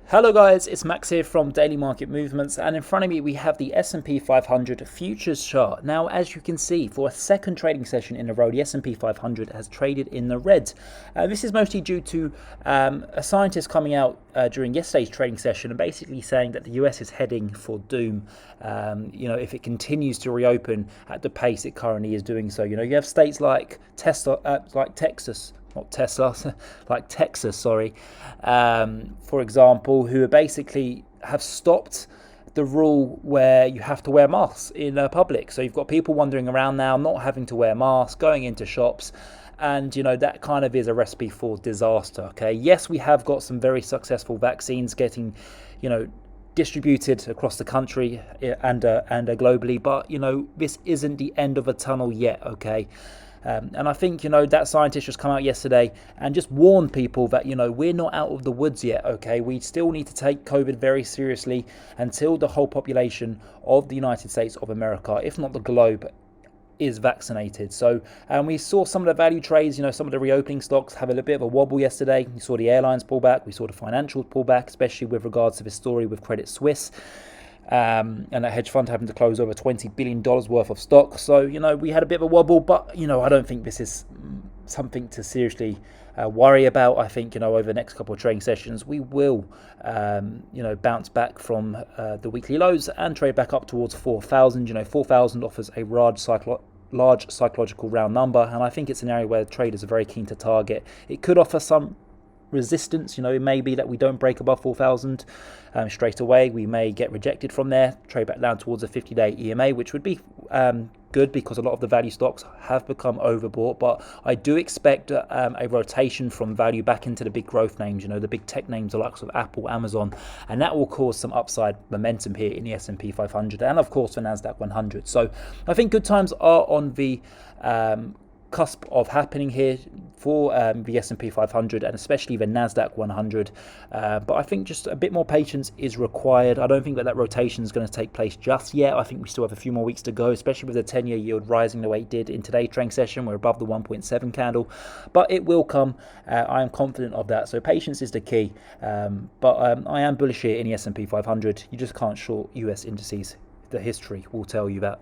Hello guys, it's Max here from Daily Market Movements, and in front of me we have the S&P 500 futures chart. Now, as you can see, for a second trading session in a row, the S&P 500 has traded in the red. This is mostly due to a scientist coming out during yesterday's trading session and basically saying that the US is heading for doom. If it continues to reopen at the pace it currently is doing so. You have states like Texas, for example, who are basically have stopped the rule where you have to wear masks in public. So you've got people wandering around now, not having to wear masks, going into shops, and that kind of is a recipe for disaster. Okay, yes, we have got some very successful vaccines getting, distributed across the country and globally, but this isn't the end of a tunnel yet. Okay. And I think, that scientist just come out yesterday and just warned people that, we're not out of the woods yet, okay? We still need to take COVID very seriously until the whole population of the United States of America, if not the globe, is vaccinated. So we saw some of the value trades, some of the reopening stocks have a little bit of a wobble yesterday. We saw the airlines pull back. We saw the financials pull back, especially with regards to the story with Credit Suisse. And a hedge fund having to close over $20 billion worth of stock. So, we had a bit of a wobble, but, I don't think this is something to seriously worry about. I think, over the next couple of trading sessions, we will, bounce back from the weekly lows and trade back up towards 4,000. 4,000 offers a large psychological round number, and I think it's an area where traders are very keen to target. It could offer some resistance. It may be that we don't break above 4,000 straight away. We may get rejected from there, trade back down towards a 50-day EMA, which would be good because a lot of the value stocks have become overbought. But I do expect a rotation from value back into the big growth names, the big tech names, the likes of Apple, Amazon, and that will cause some upside momentum here in the S&P 500 and of course the NASDAQ 100. So I think good times are on the cusp of happening here for the S&P 500 and especially the NASDAQ 100, but I think just a bit more patience is required. I don't think that rotation is going to take place just yet. I think we still have a few more weeks to go, especially with the 10-year yield rising the way it did in today's trading session. We're above the 1.7 candle, but it will come. I am confident of that, so patience is the key, but I am bullish here in the S&P 500. You just can't short US indices. The history will tell you that.